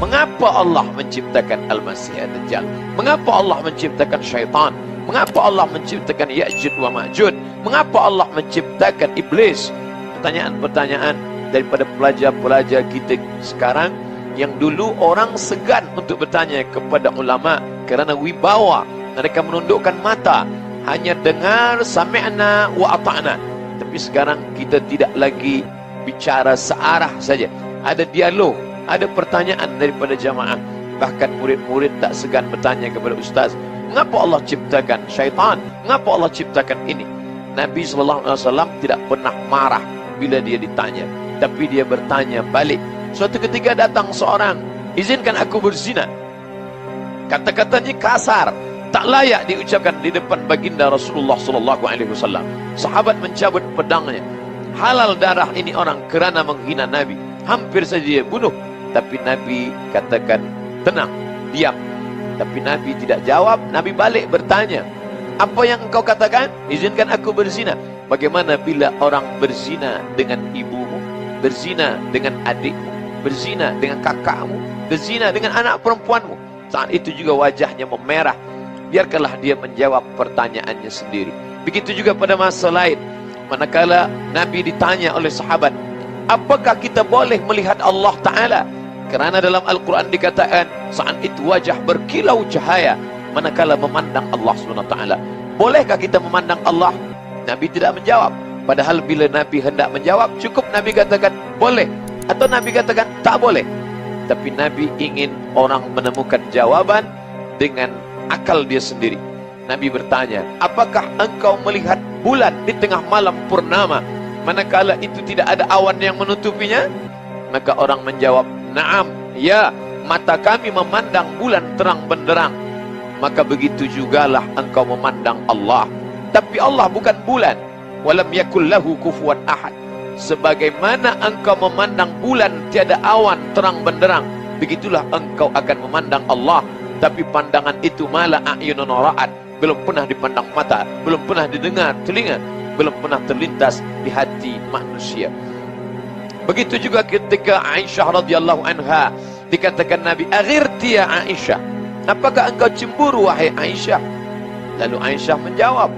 Mengapa Allah menciptakan Al-Masih Ad-Dajjal? Mengapa Allah menciptakan syaitan? Mengapa Allah menciptakan Ya'jud wa Ma'jud? Mengapa Allah menciptakan iblis? Pertanyaan-pertanyaan daripada pelajar-pelajar kita sekarang yang dulu orang segan untuk bertanya kepada ulama kerana wibawa. Mereka menundukkan mata, hanya dengar sami'na wa ata'na. Tapi sekarang kita tidak lagi bicara searah saja. Ada dialog, ada pertanyaan daripada jamaah. Bahkan murid-murid tak segan bertanya kepada ustaz, mengapa Allah ciptakan syaitan? Mengapa Allah ciptakan ini? Nabi SAW tidak pernah marah bila dia ditanya, tapi dia bertanya balik. Suatu ketika datang seorang, izinkan aku berzina. Kata-katanya kasar, tak layak diucapkan di depan baginda Rasulullah SAW. Sahabat mencabut pedangnya. Halal darah ini orang kerana menghina Nabi. Hampir saja dia bunuh. Tapi Nabi katakan, tenang, diam. Tapi Nabi tidak jawab. Nabi balik bertanya, apa yang engkau katakan? Izinkan aku berzina. Bagaimana bila orang berzina dengan ibumu, berzina dengan adikmu, berzina dengan kakakmu, berzina dengan anak perempuanmu? Saat itu juga wajahnya memerah. Biarkanlah dia menjawab pertanyaannya sendiri. Begitu juga pada masa lain, manakala Nabi ditanya oleh sahabat, apakah kita boleh melihat Allah Ta'ala? Kerana dalam Al-Quran dikatakan, saat itu wajah berkilau cahaya manakala memandang Allah SWT. Bolehkah kita memandang Allah? Nabi tidak menjawab. Padahal bila Nabi hendak menjawab, cukup Nabi katakan boleh, atau Nabi katakan tak boleh. Tapi Nabi ingin orang menemukan jawaban dengan akal dia sendiri. Nabi bertanya, apakah engkau melihat bulan di tengah malam purnama manakala itu tidak ada awan yang menutupinya? Maka orang menjawab, na'am, ya, mata kami memandang bulan terang benderang. Maka begitu jugalah engkau memandang Allah. Tapi Allah bukan bulan. Walam yakul lahu kufuwan ahad. Sebagaimana engkau memandang bulan tiada awan terang benderang, begitulah engkau akan memandang Allah. Tapi pandangan itu malah a'yunun ra'at, belum pernah dipandang mata, belum pernah didengar telinga, belum pernah terlintas di hati manusia. Begitu juga ketika Aisyah radhiyallahu anha dikatakan Nabi, aghirti ya Aisyah, apakah engkau cemburu wahai Aisyah? Lalu Aisyah menjawab,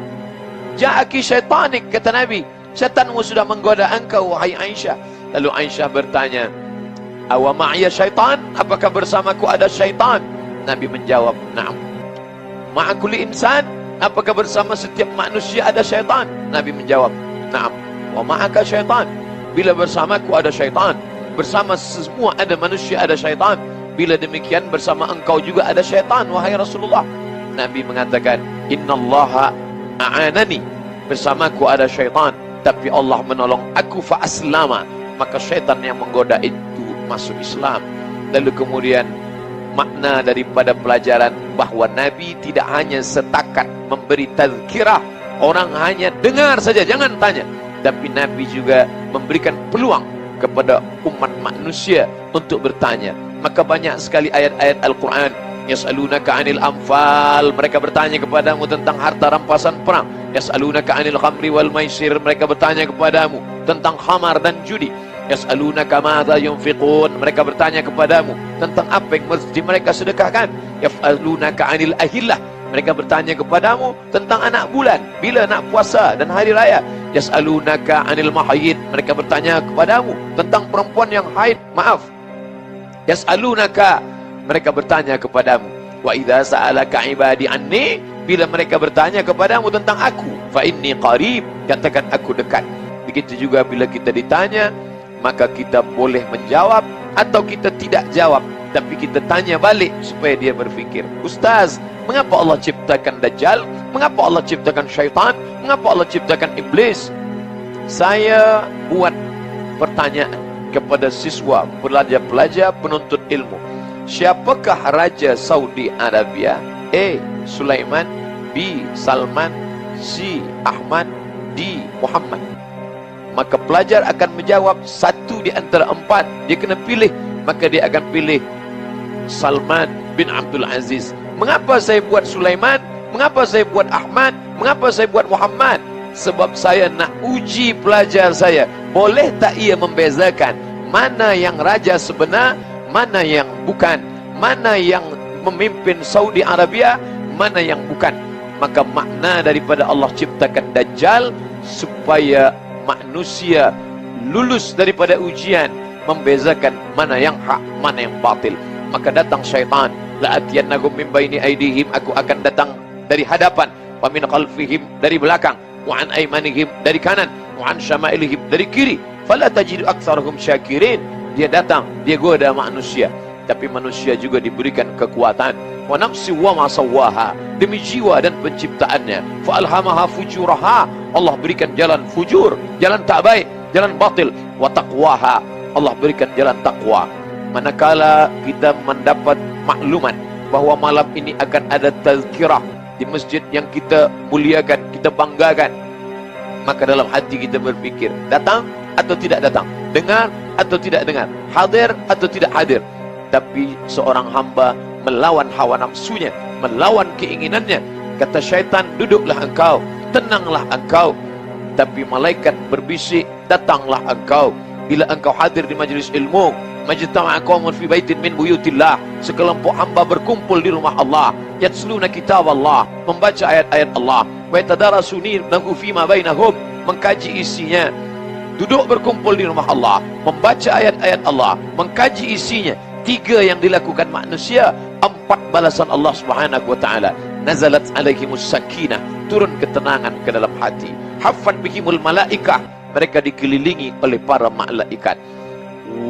ja'aki syaitanik, kata Nabi, syaitanmu sudah menggoda engkau wahai Aisyah. Lalu Aisyah bertanya, awa ma'ya syaitan, apakah bersamaku ada syaitan? Nabi menjawab, na'am. Ma'akulli insan, apakah bersama setiap manusia ada syaitan? Nabi menjawab, na'am. Wa ma'aka syaitan, bila bersamaku ada syaitan, bersama semua ada manusia ada syaitan. Bila demikian bersama engkau juga ada syaitan wahai Rasulullah. Nabi mengatakan, innallaha a'anani, bersamaku ada syaitan, tapi Allah menolong aku fa aslama, maka syaitan yang menggoda itu masuk Islam. Lalu kemudian makna daripada pelajaran bahawa Nabi tidak hanya setakat memberi tazkirah, orang hanya dengar saja, jangan tanya. Tapi Nabi juga memberikan peluang kepada umat manusia untuk bertanya. Maka banyak sekali ayat-ayat Al-Quran, yas'alunaka 'anil anfal, mereka bertanya kepadamu tentang harta rampasan perang. Yas'alunaka 'anil khamri wal maisir, mereka bertanya kepadamu tentang khamar dan judi. Yas'alunaka madza yunfiqun, mereka bertanya kepadamu tentang apa yang mesti mereka sedekahkan. Yas'alunaka 'anil ahillah, mereka bertanya kepadamu tentang anak bulan, bila nak puasa dan hari raya. Yas'alunaka 'anil mahayid, mereka bertanya kepadamu tentang perempuan yang haid. Maaf, yas'alunaka, mereka bertanya kepadamu. Wa idza sa'alaka 'ibadi anni, bila mereka bertanya kepadamu tentang aku, fa inni qarib, katakan aku dekat. Begitu juga bila kita ditanya, maka kita boleh menjawab atau kita tidak jawab, tapi kita tanya balik supaya dia berfikir. Ustaz, mengapa Allah ciptakan Dajjal? Mengapa Allah ciptakan syaitan? Mengapa Allah ciptakan iblis? Saya buat pertanyaan kepada siswa, pelajar-pelajar, penuntut ilmu. Siapakah Raja Saudi Arabia? A. Sulaiman, B. Salman, C. Ahmad, D. Muhammad. Maka pelajar akan menjawab satu di antara empat. Dia kena pilih, maka dia akan pilih Salman bin Abdul Aziz. Mengapa saya buat Sulaiman? Mengapa saya buat Ahmad? Mengapa saya buat Muhammad? Sebab saya nak uji pelajar saya, boleh tak ia membezakan mana yang raja sebenar, mana yang bukan, mana yang memimpin Saudi Arabia, mana yang bukan. Maka makna daripada Allah ciptakan Dajjal supaya manusia lulus daripada ujian, membezakan mana yang hak, mana yang batil. Maka datang syaitan, la'atiyannahum min baini aydihim, aku akan datang dari hadapan, wa min khalfihim, dari belakang, wa an aymanihim, dari kanan, wa an syama'ilihim, dari kiri, fala tajidu aktsarahum syakirin. Dia datang, dia goda manusia, tapi manusia juga diberikan kekuatan. Wa nafsi wa ma sawwaha, demi jiwa dan penciptaannya, fa alhamaha fujuraha, Allah berikan jalan fujur, jalan tak baik, jalan batil. Wa taqwaha, Allah berikan jalan takwa. Manakala kita mendapat makluman bahwa malam ini akan ada tazkirah di masjid yang kita muliakan, kita banggakan, maka dalam hati kita berpikir, datang atau tidak datang, dengar atau tidak dengar, hadir atau tidak hadir. Tapi seorang hamba melawan hawa nafsunya, melawan keinginannya. Kata syaitan, duduklah engkau, tenanglah engkau. Tapi malaikat berbisik, datanglah engkau. Bila engkau hadir di majlis ilmu, majtama'a qaumun fi baitin min buyutillah, sekelompok hamba berkumpul di rumah Allah, yatsluna kitab Allah, membaca ayat-ayat Allah, wa yatadarasunahu fima bainahum, mengkaji isinya. Duduk berkumpul di rumah Allah, membaca ayat-ayat Allah, mengkaji isinya. 3 yang dilakukan manusia, 4 balasan Allah Subhanahu wa taala. Nazalat alaihimus sakinah, turun ketenangan ke dalam hati. Haffat bihimul malaikah, mereka dikelilingi oleh para malaikat.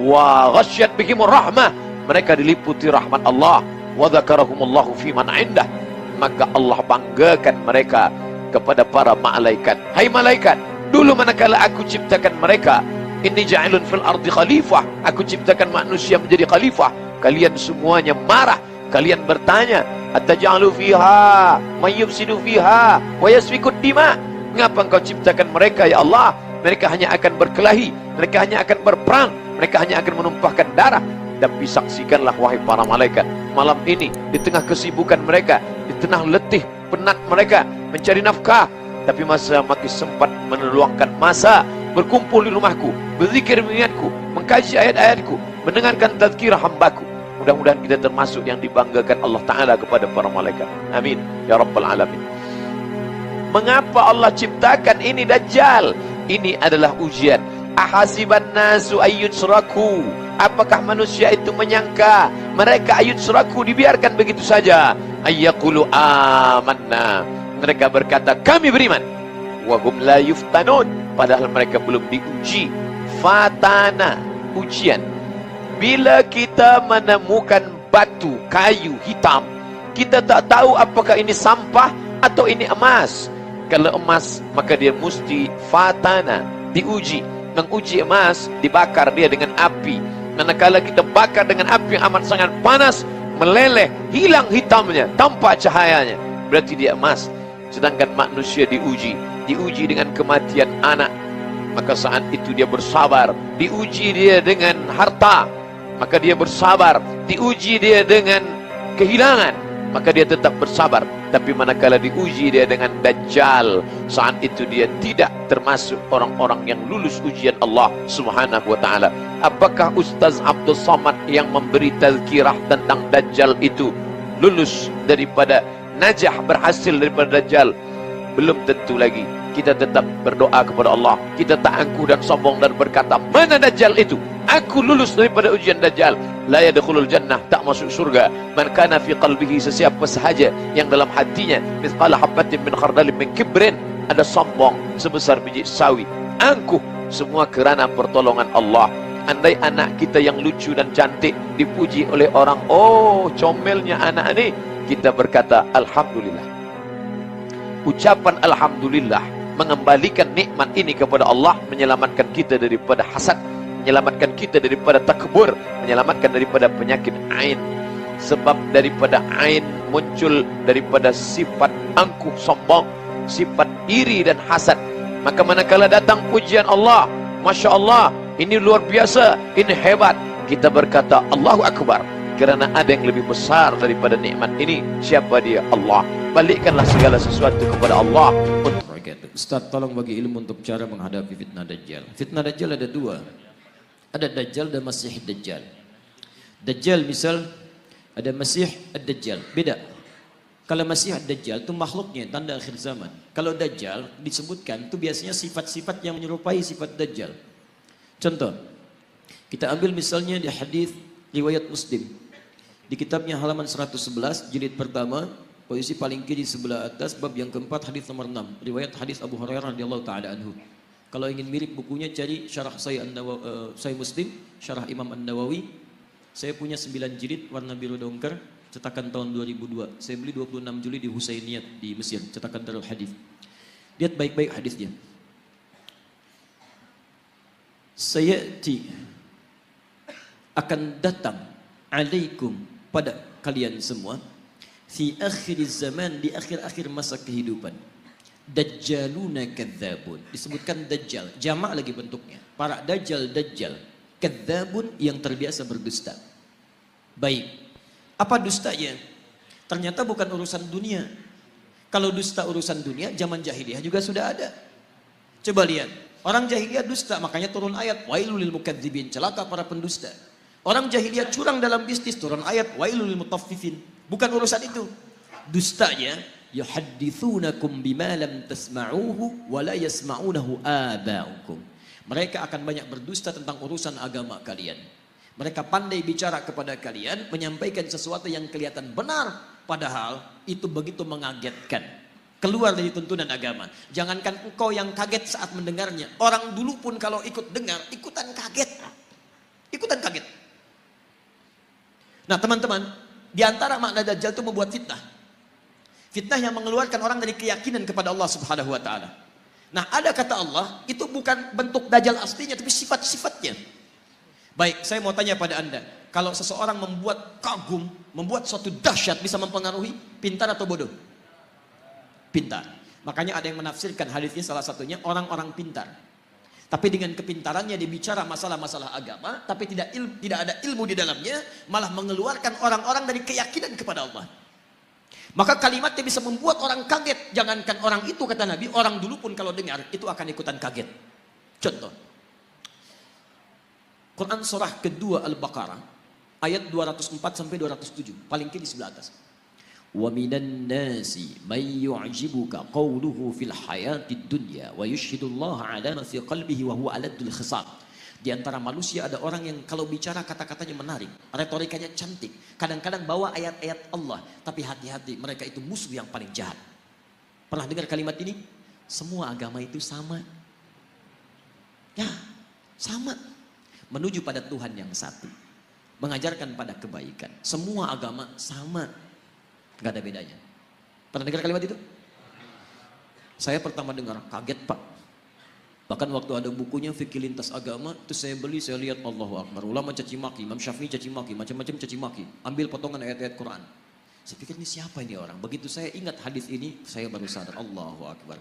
Wa ghasyat bihimur rahmah, mereka diliputi rahmat Allah. Wa dzakarahumullahu fi man indah, maka Allah banggakan mereka kepada para malaikat. Hai malaikat, dulu manakala aku ciptakan mereka, inni ja'ilun fil ardi khalifah, aku ciptakan manusia menjadi khalifah, kalian semuanya marah, kalian bertanya, ataj'alu fiha may yufsidu fiha wa yasfikud dima, mengapa engkau ciptakan mereka ya Allah? Mereka hanya akan berkelahi, mereka hanya akan berperang, mereka hanya akan menumpahkan darah. Tapi saksikanlah wahai para malaikat, malam ini di tengah kesibukan mereka, di tengah letih penat mereka mencari nafkah, tapi masih sempat meluangkan masa berkumpul di rumahku, berzikir mengingatku, mengkaji ayat-ayatku, mendengarkan tazkirah hambaku. Mudah-mudahan kita termasuk yang dibanggakan Allah Ta'ala kepada para malaikat. Amin ya Rabbal Alamin. Mengapa Allah ciptakan ini Dajjal? Ini adalah ujian. Ahasiban nasu ayyutsraku, apakah manusia itu menyangka mereka ayyutsraku, dibiarkan begitu saja? Ayyaqulu amanna, mereka berkata kami beriman. Wa hum la yuftanun, padahal mereka belum diuji. Fatana, ujian. Bila kita menemukan batu, kayu hitam, kita tak tahu apakah ini sampah atau ini emas. Kalau emas, maka dia mesti fatana, diuji. Menguji emas, dibakar dia dengan api. Manakala kita bakar dengan api yang amat sangat panas, meleleh, hilang hitamnya, tanpa cahayanya, berarti dia emas. Sedangkan manusia diuji dengan kematian anak, maka saat itu dia bersabar. Diuji dia dengan harta, maka dia bersabar. Diuji dia dengan kehilangan, maka dia tetap bersabar. Tapi manakala diuji dia dengan Dajjal, saat itu dia tidak termasuk orang-orang yang lulus ujian Allah Subhanahu wa taala. Apakah Ustaz Abdul Somad yang memberi tazkirah tentang Dajjal itu lulus daripada najah, berhasil daripada Dajjal? Belum tentu lagi. Kita tetap berdoa kepada Allah. Kita tak angkuh dan sombong dan berkata, mana Dajjal itu? Aku lulus daripada ujian Dajjal. La yadkhulul jannah, tak masuk surga. Man kana fi qalbihi, sesiapa sahaja yang dalam hatinya mithqala habatin min khardalin min kibrin, ada sombong sebesar biji sawi, angkuh, semua kerana pertolongan Allah. Andai anak kita yang lucu dan cantik dipuji oleh orang, oh comelnya anak ini, kita berkata alhamdulillah. Ucapan alhamdulillah mengembalikan nikmat ini kepada Allah, menyelamatkan kita daripada hasad, menyelamatkan kita daripada takbur, menyelamatkan daripada penyakit ain. Sebab daripada ain muncul daripada sifat angkuh sombong, sifat iri dan hasad. Maka manakala datang pujian Allah, Masya Allah, ini luar biasa, ini hebat, kita berkata Allahu Akbar, kerana ada yang lebih besar daripada nikmat ini. Siapa dia? Allah. Balikkanlah segala sesuatu kepada Allah. Ustaz, tolong bagi ilmu untuk cara menghadapi fitnah Dajjal. Fitnah Dajjal ada 2. Ada Dajjal dan Masih Dajjal. Dajjal misal, ada Masih ad-Dajjal. Beda. Kalau Masih ad-Dajjal itu makhluknya, tanda akhir zaman. Kalau Dajjal disebutkan itu biasanya sifat-sifat yang menyerupai sifat Dajjal. Contoh, kita ambil misalnya di hadis riwayat Muslim. Di kitabnya halaman 111, jilid pertama, posisi paling kiri sebelah atas, bab yang keempat, hadis nomor 6. Riwayat hadis Abu Hurairah radhiyallahu taala anhu. Kalau ingin mirip bukunya, cari syarah Sahih Muslim, syarah Imam An-Nawawi. Saya punya 9 jilid warna biru dongker, cetakan tahun 2002. Saya beli 26 Juli di Husainiyat di Mesir, cetakan Darul Hadis. Lihat baik-baik hadisnya. Sayati, akan datang alaikum, pada kalian semua, fi akhir zaman, di akhir-akhir masa kehidupan, dajjaluna kadzabun. Disebutkan dajjal, jamak lagi bentuknya. Para dajjal, kadzabun yang terbiasa berdusta. Baik, apa dustanya? Ternyata bukan urusan dunia. Kalau dusta urusan dunia, zaman jahiliyah juga sudah ada. Coba lihat, orang jahiliyah dusta, makanya turun ayat wailul lil mukadzibin, celaka para pendusta. Orang jahiliyah curang dalam bisnis, turun ayat wailul lil mutaffifin. Bukan urusan itu. Dustanya, yuhadditsunakum bima lam tasma'uhu wa la yasma'unahu aba'ukum. Mereka akan banyak berdusta tentang urusan agama kalian. Mereka pandai bicara kepada kalian, menyampaikan sesuatu yang kelihatan benar, padahal itu begitu mengagetkan. Keluar dari tuntunan agama. Jangankan engkau yang kaget saat mendengarnya, orang dulu pun kalau ikut dengar, ikutan kaget. Ikutan kaget. Nah teman-teman, di antara makna Dajjal itu membuat fitnah. Fitnah yang mengeluarkan orang dari keyakinan kepada Allah Subhanahu wa taala. Nah, ada kata Allah, itu bukan bentuk Dajjal aslinya, tapi sifat-sifatnya. Baik, saya mau tanya pada Anda, kalau seseorang membuat kagum, membuat suatu dahsyat, bisa mempengaruhi, pintar atau bodoh? Pintar. Makanya ada yang menafsirkan hadisnya, salah satunya orang-orang pintar. Tapi dengan kepintarannya dia bicara masalah-masalah agama, tapi tidak ada ilmu di dalamnya, malah mengeluarkan orang-orang dari keyakinan kepada Allah. Maka kalimatnya bisa membuat orang kaget. Jangankan orang itu, kata Nabi, orang dulu pun kalau dengar itu akan ikutan kaget. Contoh, Quran surah kedua Al-Baqarah ayat 204 sampai 207, paling kiri sebelah atas. Wa minan nasi may yu'jibuka qawluhu fil hayatid dunya wa yushhidullaha 'ala ma fi qalbihi wa huwa aladul khisab. Di antara manusia ada orang yang kalau bicara kata-katanya menarik, retorikanya cantik, kadang-kadang bawa ayat-ayat Allah, tapi hati-hati, mereka itu musuh yang paling jahat. Pernah dengar kalimat ini? Semua agama itu sama. Ya, sama. Menuju pada Tuhan yang satu. Mengajarkan pada kebaikan. Semua agama sama. Gak ada bedanya. Pernah dengar kalimat itu? Saya pertama dengar, kaget Pak. Bahkan waktu ada bukunya Fikih Lintas Agama, itu saya beli, saya lihat Allahu Akbar. Ulama caci maki, Imam Syafi'i caci maki, macam-macam caci maki. Ambil potongan ayat-ayat Quran. Saya pikir ini siapa ini orang? Begitu saya ingat hadis ini, saya baru sadar, Allahu Akbar.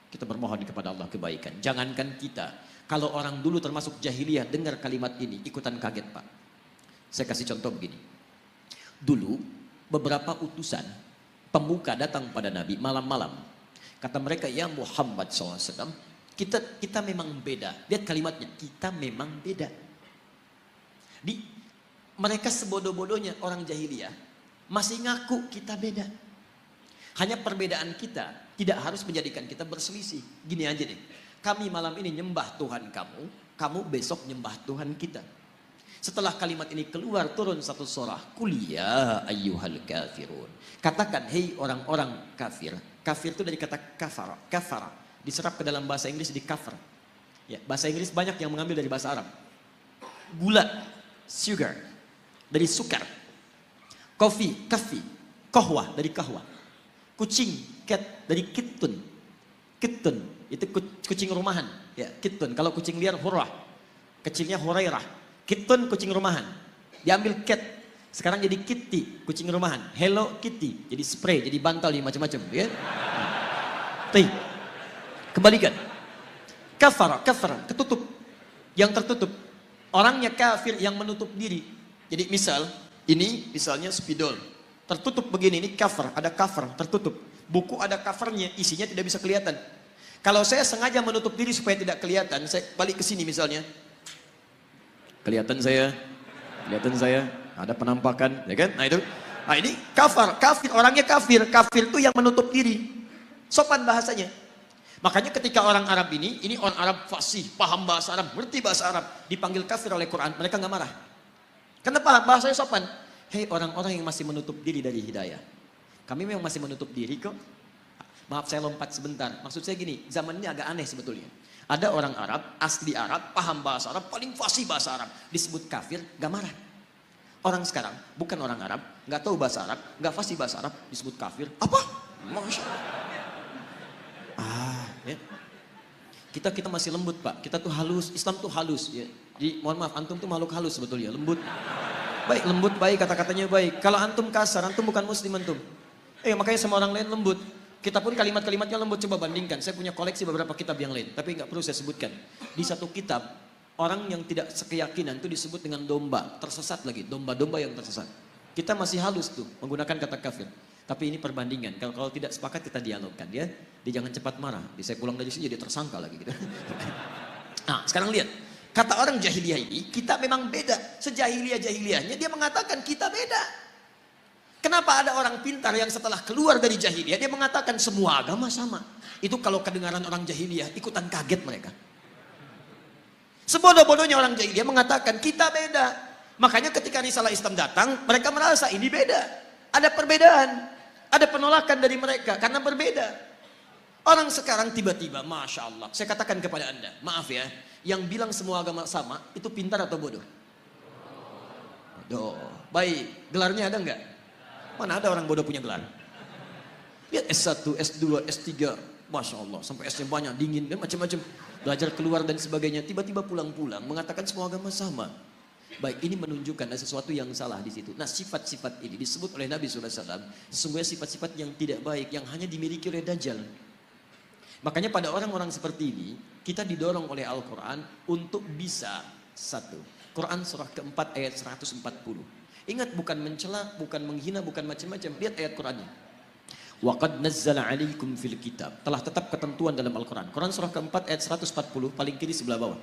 Kita bermohon kepada Allah kebaikan. Jangankan kita, kalau orang dulu termasuk jahiliyah dengar kalimat ini, ikutan kaget Pak. Saya kasih contoh begini. Dulu, beberapa utusan pemuka datang pada Nabi malam-malam. Kata mereka, ya Muhammad SAW, kita memang beda. Lihat kalimatnya, kita memang beda. Mereka sebodoh-bodohnya orang jahiliyah masih ngaku kita beda. Hanya perbedaan kita tidak harus menjadikan kita berselisih. Gini aja deh, kami malam ini nyembah Tuhan kamu, kamu besok nyembah Tuhan kita. Setelah kalimat ini keluar, turun satu surah, Qul ya ayyuhal kafirun. Katakan, hei orang-orang kafir. Kafir itu dari kata kafara. Kafara diserap ke dalam bahasa Inggris di kafir. Ya, bahasa Inggris banyak yang mengambil dari bahasa Arab. Gula, sugar, dari sukar. Kopi, kafi. Kohwa, dari kahwa. Kucing, cat, dari kitun. Kitun, itu kucing rumahan. Ya, kitun. Kalau kucing liar, hurrah. Kecilnya hurairah. Kitun, kucing rumahan. Diambil cat. Sekarang jadi kitty, kucing rumahan. Hello Kitty, jadi spray, jadi bantal, jadi macam-macam. Ya? Tuh. Kembalikan. Kafara, ketutup. Yang tertutup. Orangnya kafir yang menutup diri. Jadi misal, ini misalnya spidol. Tertutup begini, ini cover, ada cover, tertutup. Buku ada covernya, isinya tidak bisa kelihatan. Kalau saya sengaja menutup diri supaya tidak kelihatan, saya balik ke sini misalnya. Kelihatan saya, ada penampakan, ya kan? Nah itu, nah ini kafir, orangnya kafir itu yang menutup diri. Sopan bahasanya. Makanya ketika orang Arab ini orang Arab fasih, paham bahasa Arab, ngerti bahasa Arab, dipanggil kafir oleh Quran, mereka nggak marah. Kenapa? Bahasanya sopan. Hei orang-orang yang masih menutup diri dari hidayah. Kami memang masih menutup diri kok. Maaf saya lompat sebentar. Maksud saya gini, zaman ini agak aneh sebetulnya. Ada orang Arab, asli Arab, paham bahasa Arab, paling fasih bahasa Arab. Disebut kafir, gak marah. Orang sekarang, bukan orang Arab, gak tahu bahasa Arab, gak fasih bahasa Arab, disebut kafir. Apa? Masya Allah. Ya. Kita masih lembut Pak. Kita tuh halus, Islam tuh halus. Ya. Jadi mohon maaf, antum tuh makhluk halus sebetulnya, lembut. Baik, lembut baik, kata-katanya baik. Kalau antum kasar, antum bukan muslim antum. Makanya sama orang lain lembut. Kita pun kalimat-kalimatnya lembut, coba bandingkan. Saya punya koleksi beberapa kitab yang lain, tapi nggak perlu saya sebutkan. Di satu kitab, orang yang tidak sekeyakinan itu disebut dengan domba, tersesat lagi, domba-domba yang tersesat. Kita masih halus tuh, menggunakan kata kafir. Tapi ini perbandingan, kalau tidak sepakat kita dialogkan ya. Dia jangan cepat marah, saya pulang dari sini jadi tersangka lagi gitu. Nah, sekarang lihat. Kata orang jahiliyah ini, kita memang beda. Sejahiliyah-jahiliyahnya dia mengatakan kita beda. Kenapa ada orang pintar yang setelah keluar dari jahiliyah, dia mengatakan semua agama sama. Itu kalau kedengaran orang jahiliyah, ikutan kaget mereka. Sebodoh-bodohnya orang jahiliyah mengatakan kita beda. Makanya ketika risalah Islam datang, mereka merasa ini beda. Ada perbedaan. Ada penolakan dari mereka karena berbeda. Orang sekarang tiba-tiba, Masya Allah. Saya katakan kepada Anda, maaf ya. Yang bilang semua agama sama, itu pintar atau bodoh? Bodoh. Baik, gelarnya ada enggak? Mana ada orang bodoh punya gelar? Lihat S1, S2, S3. Masya Allah, sampai S-nya banyak, dingin, dan macam-macam. Belajar keluar dan sebagainya. Tiba-tiba pulang-pulang, mengatakan semua agama sama. Baik, ini menunjukkan ada sesuatu yang salah di situ. Nah, sifat-sifat ini disebut oleh Nabi SAW. Sesungguhnya sifat-sifat yang tidak baik, yang hanya dimiliki oleh Dajjal. Makanya pada orang-orang seperti ini, kita didorong oleh Al-Quran untuk bisa satu. Quran surah keempat ayat 140. Ingat, bukan mencela, bukan menghina, bukan macam-macam. Lihat ayat Qurannya. Wa qad nazzala 'alaikum fil kitab. Telah tetap ketentuan dalam Al-Quran. Quran surah keempat ayat 140, paling kiri sebelah bawah.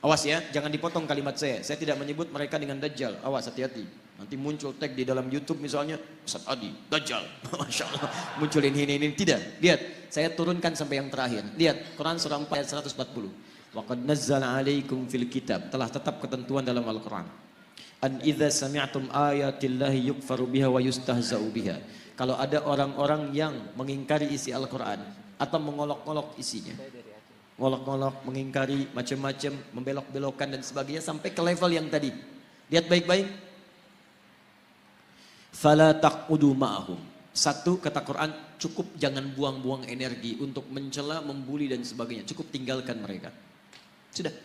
Awas ya, jangan dipotong kalimat saya. Saya tidak menyebut mereka dengan Dajjal. Awas, hati-hati. Nanti muncul tag di dalam YouTube misalnya, Ustaz Adi, Dajjal. Masya Allah. Munculin ini. Tidak. Lihat, saya turunkan sampai yang terakhir. Lihat, Quran surah 4 ayat 140. Wa qad nazzala 'alaikum fil kitab. Telah tetap ketentuan dalam Al-Quran. An idza sami'tum ayatillahi yukfaru biha wa yustahza'u biha. Kalau ada orang-orang yang mengingkari isi Al-Quran atau mengolok-olok isinya. Ngolok-ngolok, mengingkari, macam-macam, membelok-belokkan dan sebagainya sampai ke level yang tadi. Lihat baik-baik. Fala taqudu ma'ahum. Satu, kata Quran, cukup jangan buang-buang energi untuk mencela, membuli dan sebagainya. Cukup tinggalkan mereka. Sudah.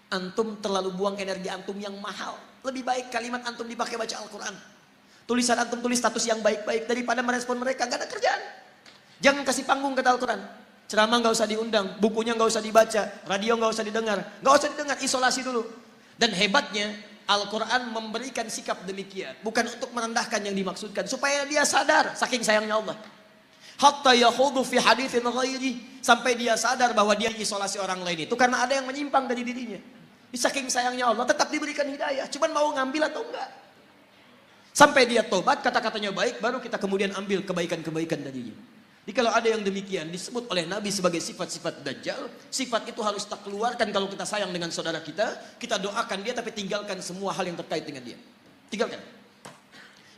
Antum terlalu buang energi antum yang mahal. Lebih baik kalimat antum dipakai baca Al-Quran. Tulisan antum tulis status yang baik-baik daripada merespon mereka. Gak ada kerjaan. Jangan kasih panggung kata Al-Quran. Ceramah nggak usah diundang, bukunya nggak usah dibaca, radio nggak usah didengar, isolasi dulu. Dan hebatnya Al-Quran memberikan sikap demikian, bukan untuk merendahkan yang dimaksudkan, supaya dia sadar saking sayangnya Allah. Hatta yakhudu fi haditsin ghairi, sampai dia sadar bahwa dia isolasi orang lain itu karena ada yang menyimpang dari dirinya. Saking sayangnya Allah tetap diberikan hidayah, cuman mau ngambil atau enggak. Sampai dia tobat, kata-katanya baik, baru kita kemudian ambil kebaikan-kebaikan darinya. Jadi kalau ada yang demikian disebut oleh Nabi sebagai sifat-sifat Dajjal, sifat itu harus tak keluarkan kalau kita sayang dengan saudara kita doakan dia tapi tinggalkan semua hal yang terkait dengan dia. Tinggalkan.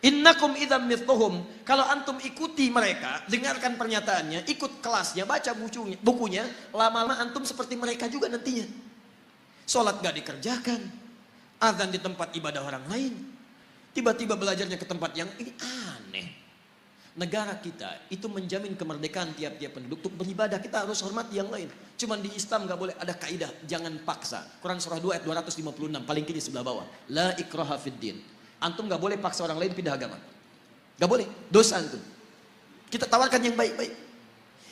Innakum idzam mithluhum, kalau antum ikuti mereka, dengarkan pernyataannya, ikut kelasnya, baca bukunya, lama-lama antum seperti mereka juga nantinya. Salat gak dikerjakan, azan di tempat ibadah orang lain, tiba-tiba belajarnya ke tempat yang ini aneh. Negara kita itu menjamin kemerdekaan tiap-tiap penduduk untuk beribadah. Kita harus hormati yang lain. Cuman di Islam gak boleh ada kaidah, jangan paksa. Quran surah 2 ayat 256 paling kiri sebelah bawah. La ikraha fid din. Antum gak boleh paksa orang lain pindah agama. Gak boleh, dosa antum. Kita tawarkan yang baik-baik.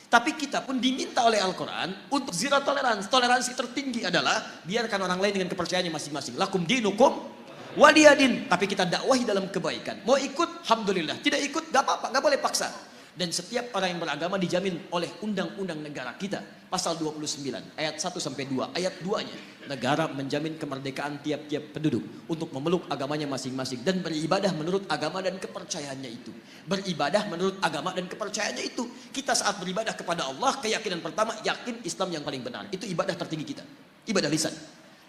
Tapi kita pun diminta oleh Al-Quran untuk zero tolerance. Toleransi tertinggi adalah biarkan orang lain dengan kepercayaannya masing-masing. Lakum dinukum waliyadin, tapi kita dakwahi dalam kebaikan. Mau ikut, alhamdulillah. Tidak ikut, gak apa-apa, gak boleh paksa. Dan setiap orang yang beragama dijamin oleh undang-undang negara kita. Pasal 29 ayat 1 sampai 2. Ayat 2-nya, negara menjamin kemerdekaan tiap-tiap penduduk untuk memeluk agamanya masing-masing dan beribadah menurut agama dan kepercayaannya itu. Beribadah menurut agama dan kepercayaannya itu. Kita saat beribadah kepada Allah, keyakinan pertama yakin Islam yang paling benar. Itu ibadah tertinggi kita. Ibadah lisan.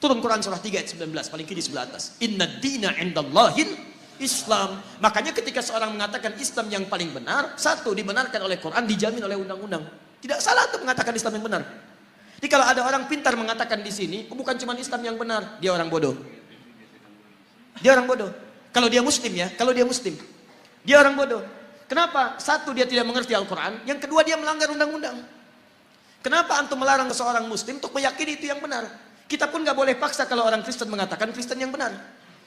Turun Quran surah 3 ayat 19, paling kiri sebelah atas. Inna dina indallahil Islam. Makanya ketika seorang mengatakan Islam yang paling benar, satu, dibenarkan oleh Quran, dijamin oleh undang-undang. Tidak salah untuk mengatakan Islam yang benar. Jadi kalau ada orang pintar mengatakan di sini, oh, bukan cuma Islam yang benar, dia orang bodoh. Dia orang bodoh. Kalau dia muslim ya, kalau dia muslim. Dia orang bodoh. Kenapa? Satu, dia tidak mengerti Al-Quran. Yang kedua, dia melanggar undang-undang. Kenapa antum melarang seorang muslim untuk meyakini itu yang benar? Kita pun nggak boleh paksa kalau orang Kristen mengatakan Kristen yang benar.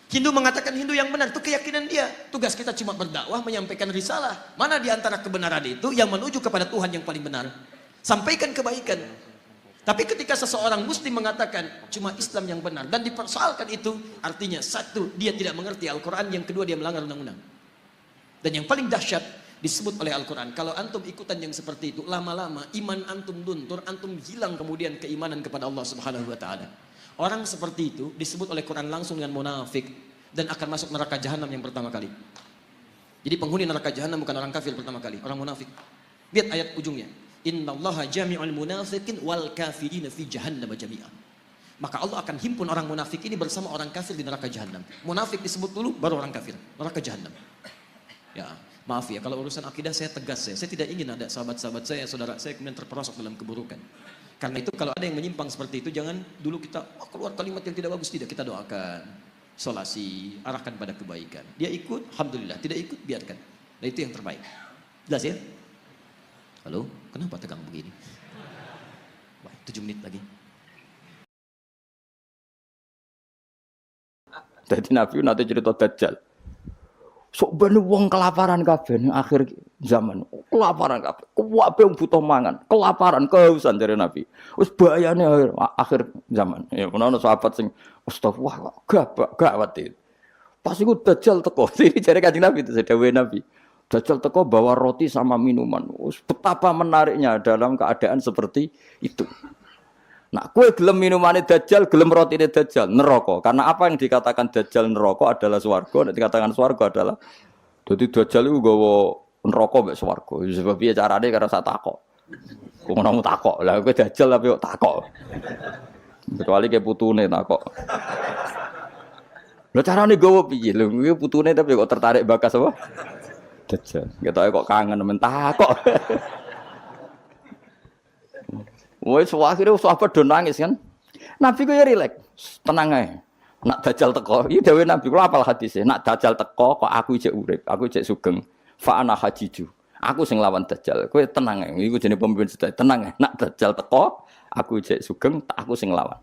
Hindu mengatakan Hindu yang benar, itu keyakinan dia. Tugas kita cuma berdakwah, menyampaikan risalah. Mana di antara kebenaran itu yang menuju kepada Tuhan yang paling benar? Sampaikan kebaikan. Tapi ketika seseorang muslim mengatakan cuma Islam yang benar dan dipersoalkan itu, artinya satu, dia tidak mengerti Al-Quran, yang kedua dia melanggar undang-undang. Dan yang paling dahsyat disebut oleh Al-Quran, kalau antum ikutan yang seperti itu, lama-lama iman antum luntur, antum hilang kemudian keimanan kepada Allah Subhanahu wa taala. Orang seperti itu disebut oleh Quran langsung dengan munafik dan akan masuk neraka jahanam yang pertama kali. Jadi penghuni neraka jahanam bukan orang kafir pertama kali, orang munafik. Lihat ayat ujungnya. Innallaha jami'ul munafiqin wal kafirina fi jahannam jami'a. Maka Allah akan himpun orang munafik ini bersama orang kafir di neraka jahanam. Munafik disebut dulu baru orang kafir, neraka jahanam. Ya, maaf ya kalau urusan akidah saya tegas ya. Saya tidak ingin ada sahabat-sahabat saya, saudara saya kemudian terperosok dalam keburukan. Karena itu kalau ada yang menyimpang seperti itu, jangan dulu kita keluar kalimat yang tidak bagus, tidak, kita doakan, solasi, arahkan pada kebaikan. Dia ikut, alhamdulillah, tidak ikut, biarkan. Nah itu yang terbaik. Jelas ya? Halo, kenapa tegang begini? Wah, 7 menit lagi. Jadi Nabi nanti cerita Dajjal. Sok ben wong kelaparan kabeh ning akhir zaman. Kelaparan kabeh. Kuwabe wong butuh mangan, kelaparan, kehausan dari Nabi. Wis bahayane akhir zaman. Ya menawa sahabat sing astagfirullah gawat itu. Pas iku Dajjal teko. Iki jare Kanjeng Nabi itu dawuhe Nabi. Dajjal teko bawa roti sama minuman. Wis betapa menariknya dalam keadaan seperti itu. Nah, kue gelem minumane Dajjal, gelem rotine Dajjal, neraka. Karena apa yang dikatakan Dajjal neraka adalah swarga, dan dikatakan swarga adalah dadi Dajjal iku nggawa neraka mek swarga. Sebab piye carane karo sak takok. Kok ngono takok. Lah kowe Dajjal tapi kok takok. Kecuali ke putune takok. Lah carane nggawa piye? Lho kuwi putune tapi kok tertarik bakas apa? Dajjal. Ketoke kok kangen men takok. Wes akhire sahabat do nangis kan. Nabi ku ya rileks, tenang ae. Nak Dajjal teko, iki dawuh Nabi kula apal hadise. Nak Dajjal teko kok aku isih urip, aku isih sugeng. Fa ana hajiju. Aku sing lawan Dajjal. Kowe tenang ae. Iku jenenge pemimpin sedaya. Tenang ae. Nak Dajjal teko, aku isih sugeng, aku sing lawan.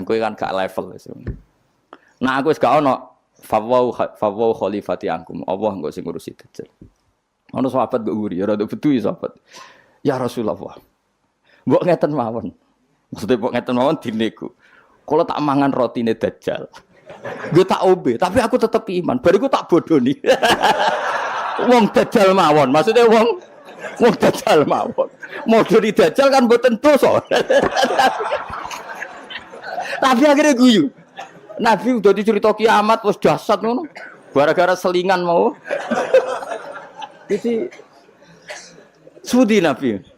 Kowe kan gak level wis. Nah aku wis gak ono fawau khalifati angkum. Allah engko sing ngurusi Dajjal. Ono sahabat mbok uri, ya rada bedu sahabat. Ya Rasulullah. Mbok ngeten mawon. Maksudnya mbok ngeten mawon dinego. Kalau tak mangan rotine Dajjal. Gue tak ombe, tapi aku tetep iman. Bariku tak bodoni. Wong Dajjal mawon. Maksudnya wong Dajjal mawon. Modoni Dajjal kan mboten dosa. Tapi akhirnya guyu. Nabi udah dicerita kiamat wis dahsyat ngono. Gara-gara selingan mau. Jadi sudi Nabi.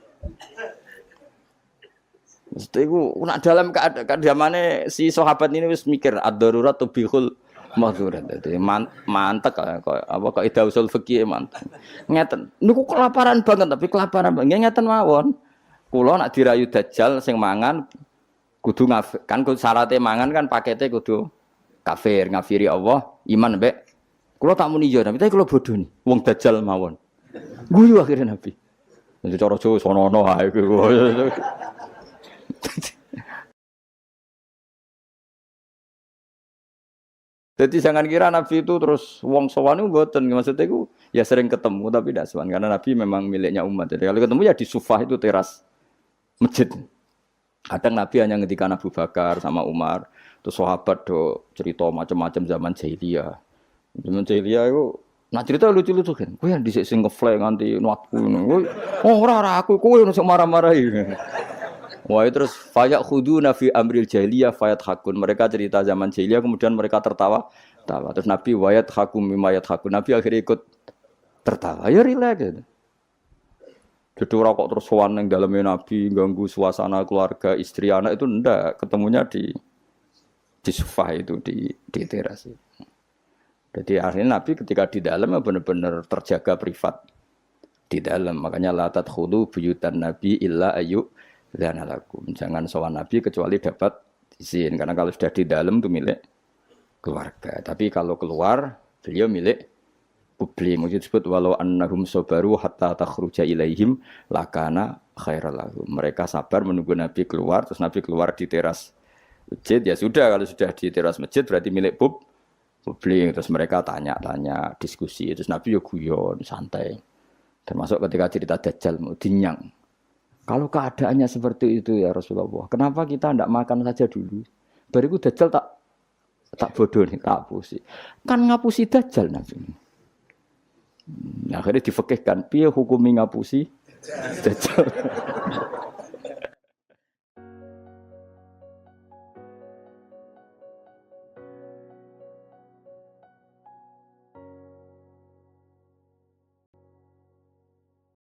Iku nak dalam keadaan zamane si sahabat ini wis mikir ad-darurat tubihul mahzurat. Dadi mantek apa kaidah usul fikih mantek. Ngeten. Niku kelaparan banget tapi kelaparan banget ngeten mawon. Kula nak dirayu Dajjal sing mangan kudu kan syaratnya mangan kan pakete kudu kafir, ngafiri Allah, iman mbek. Kula tak muni yo tapi kula bodoni wong Dajjal mawon. Guyu akhirnya Nabi. Nek cara Jawa sono-ono ae kuwi. Jadi jangan kira Nabi itu terus wong sowan itu mboten, maksudnya itu ya sering ketemu tapi tidak sowan karena Nabi memang miliknya umat. Jadi kalau ketemu ya di Sufah itu teras masjid. Kadang Nabi hanya ngendikan Abu Bakar sama Umar, terus sahabat do cerita macam-macam zaman jahiliyah. Zaman jahiliyah itu Nah cerita lucu-lucu kan. Kowe yang dhisik sing ngefly nganti nuatku ngono. Oh ora aku kowe sing marah-marahi. Wah terus fayak khuduna fi amril jahiliyah fayat hakun. Mereka cerita zaman jahiliyah kemudian mereka tertawa. Terus Nabi wayat hakum mimayat hakun. Nabi akhirnya ikut tertawa. Ya rileks gitu. Jadi orang kok terus sowan ning daleme Nabi ganggu suasana keluarga, istri, anak itu ndak, ketemunya di sofa itu di teras. Jadi akhirnya Nabi ketika di dalam benar-benar terjaga privat di dalam. Makanya la tadkhulu buyutan Nabi illa ayu dzanalakum. Jangan sowan Nabi kecuali dapat izin karena kalau sudah di dalam itu milik keluarga. Tapi kalau keluar beliau milik publik. Maksud disebut walau annahum sabaru hatta takhruja ilaihim lakana khairal lahum. Mereka sabar menunggu Nabi keluar, terus Nabi keluar di teras masjid. Ya sudah, kalau sudah di teras masjid berarti milik publik. Terus mereka tanya-tanya, diskusi. Terus Nabi ya guyon, santai. Termasuk ketika cerita Dajjal mau dinyang. Kalau keadaannya seperti itu ya Rasulullah, kenapa kita tidak makan saja dulu? Bariku Dajjal tak bodoh nih, tak hapusi. Kan ngapusi Dajjal Nabi. Akhirnya difekihkan, piye hukumi ngapusi Dajjal.